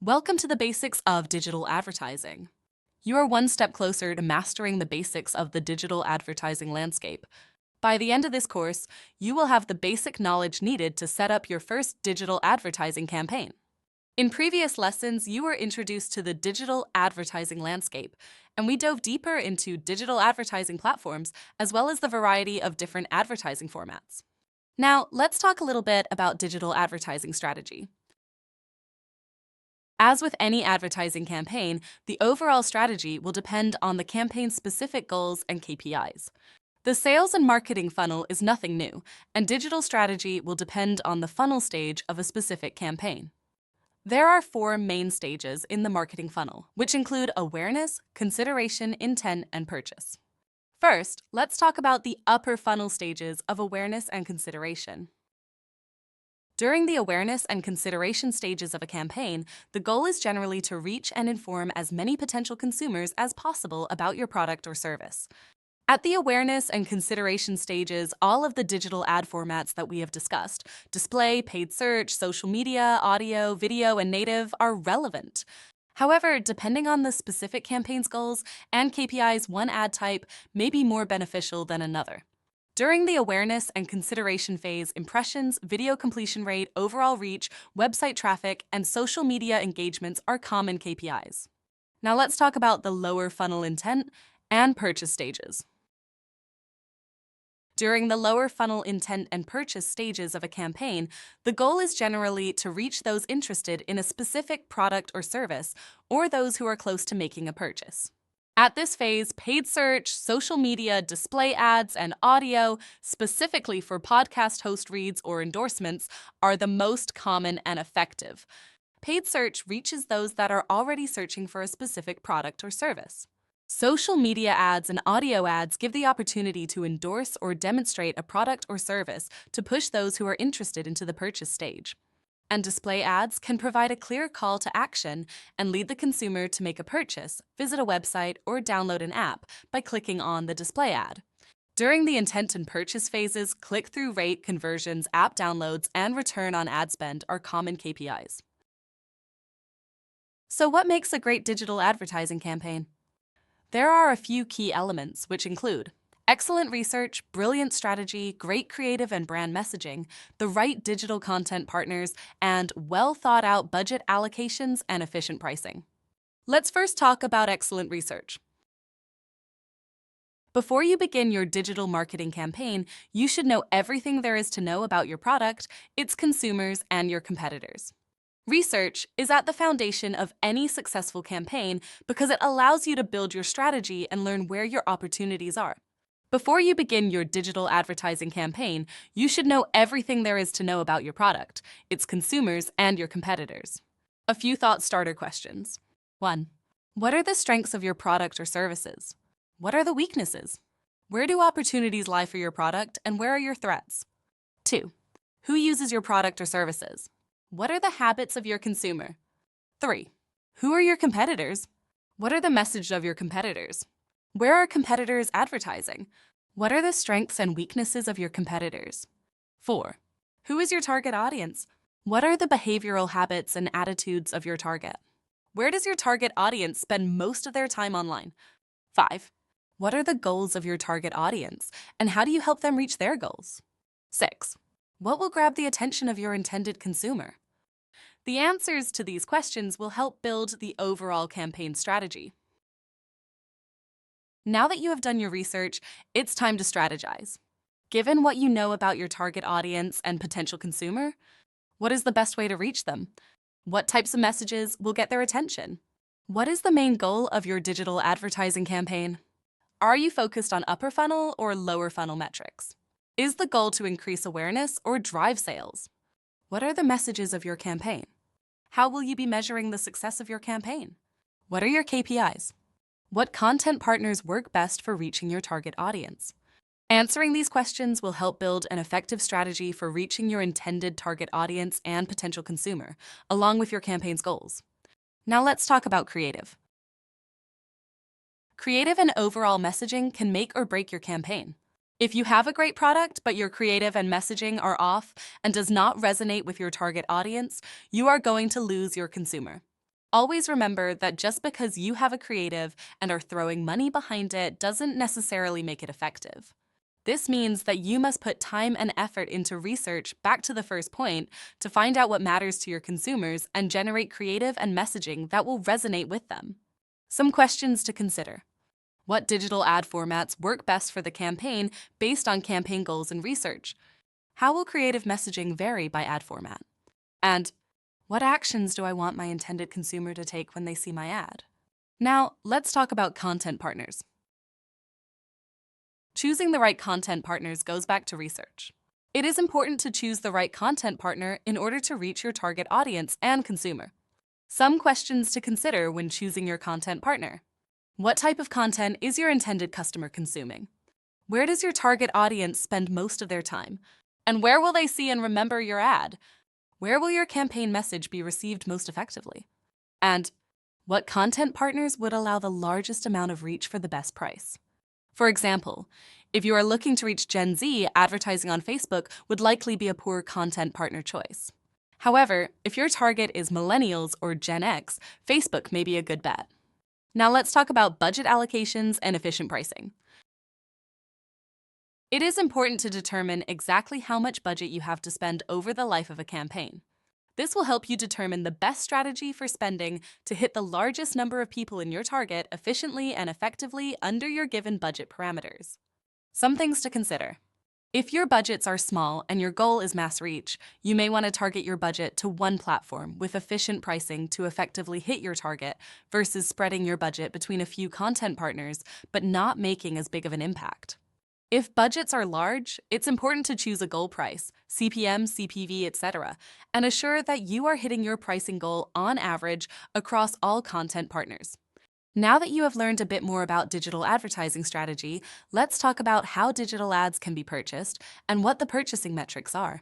Welcome to the basics of digital advertising. You are one step closer to mastering the basics of the digital advertising landscape. By the end of this course, you will have the basic knowledge needed to set up your first digital advertising campaign. In previous lessons, you were introduced to the digital advertising landscape, and we dove deeper into digital advertising platforms as well as the variety of different advertising formats. Now, let's talk a little bit about digital advertising strategy. As with any advertising campaign, the overall strategy will depend on the campaign's specific goals and KPIs. The sales and marketing funnel is nothing new, and digital strategy will depend on the funnel stage of a specific campaign. There are four main stages in the marketing funnel, which include awareness, consideration, intent, and purchase. First, let's talk about the upper funnel stages of awareness and consideration. During the awareness and consideration stages of a campaign, the goal is generally to reach and inform as many potential consumers as possible about your product or service. At the awareness and consideration stages, all of the digital ad formats that we have discussed, display, paid search, social media, audio, video, and native, are relevant. However, depending on the specific campaign's goals and KPIs, one ad type may be more beneficial than another. During the awareness and consideration phase, impressions, video completion rate, overall reach, website traffic, and social media engagements are common KPIs. Now let's talk about the lower funnel intent and purchase stages. During the lower funnel intent and purchase stages of a campaign, the goal is generally to reach those interested in a specific product or service, or those who are close to making a purchase. At this phase, paid search, social media, display ads, and audio, specifically for podcast host reads or endorsements, are the most common and effective. Paid search reaches those that are already searching for a specific product or service. Social media ads and audio ads give the opportunity to endorse or demonstrate a product or service to push those who are interested into the purchase stage. And display ads can provide a clear call to action and lead the consumer to make a purchase, visit a website, or download an app by clicking on the display ad. During the intent and purchase phases, click-through rate, conversions, app downloads, and return on ad spend are common KPIs. So what makes a great digital advertising campaign? There are a few key elements, which include excellent research, brilliant strategy, great creative and brand messaging, the right digital content partners, and well-thought-out budget allocations and efficient pricing. Let's first talk about excellent research. Before you begin your digital marketing campaign, you should know everything there is to know about your product, its consumers, and your competitors. Research is at the foundation of any successful campaign because it allows you to build your strategy and learn where your opportunities are. Before you begin your digital advertising campaign, you should know everything there is to know about your product, its consumers, and your competitors. A few thought starter questions. 1. What are the strengths of your product or services? What are the weaknesses? Where do opportunities lie for your product, and where are your threats? 2. Who uses your product or services? What are the habits of your consumer? 3. Who are your competitors? What are the messages of your competitors? Where are competitors advertising? What are the strengths and weaknesses of your competitors? 4. Who is your target audience? What are the behavioral habits and attitudes of your target? Where does your target audience spend most of their time online? 5. What are the goals of your target audience, and how do you help them reach their goals? 6. What will grab the attention of your intended consumer? The answers to these questions will help build the overall campaign strategy. Now that you have done your research, it's time to strategize. Given what you know about your target audience and potential consumer, what is the best way to reach them? What types of messages will get their attention? What is the main goal of your digital advertising campaign? Are you focused on upper funnel or lower funnel metrics? Is the goal to increase awareness or drive sales? What are the messages of your campaign? How will you be measuring the success of your campaign? What are your KPIs? What content partners work best for reaching your target audience? Answering these questions will help build an effective strategy for reaching your intended target audience and potential consumer, along with your campaign's goals. Now let's talk about creative. Creative and overall messaging can make or break your campaign. If you have a great product, but your creative and messaging are off and does not resonate with your target audience, you are going to lose your consumer. Always remember that just because you have a creative and are throwing money behind it doesn't necessarily make it effective. This means that you must put time and effort into research, back to the first point, to find out what matters to your consumers and generate creative and messaging that will resonate with them. Some questions to consider. What digital ad formats work best for the campaign based on campaign goals and research? How will creative messaging vary by ad format? And what actions do I want my intended consumer to take when they see my ad? Now, let's talk about content partners. Choosing the right content partners goes back to research. It is important to choose the right content partner in order to reach your target audience and consumer. Some questions to consider when choosing your content partner. What type of content is your intended customer consuming? Where does your target audience spend most of their time? And where will they see and remember your ad? Where will your campaign message be received most effectively? And what content partners would allow the largest amount of reach for the best price? For example, if you are looking to reach Gen Z, advertising on Facebook would likely be a poor content partner choice. However, if your target is millennials or Gen X, Facebook may be a good bet. Now let's talk about budget allocations and efficient pricing. It is important to determine exactly how much budget you have to spend over the life of a campaign. This will help you determine the best strategy for spending to hit the largest number of people in your target efficiently and effectively under your given budget parameters. Some things to consider. If your budgets are small and your goal is mass reach, you may want to target your budget to one platform with efficient pricing to effectively hit your target versus spreading your budget between a few content partners but not making as big of an impact. If budgets are large, it's important to choose a goal price, CPM, CPV, etc., and assure that you are hitting your pricing goal on average across all content partners. Now that you have learned a bit more about digital advertising strategy, let's talk about how digital ads can be purchased and what the purchasing metrics are.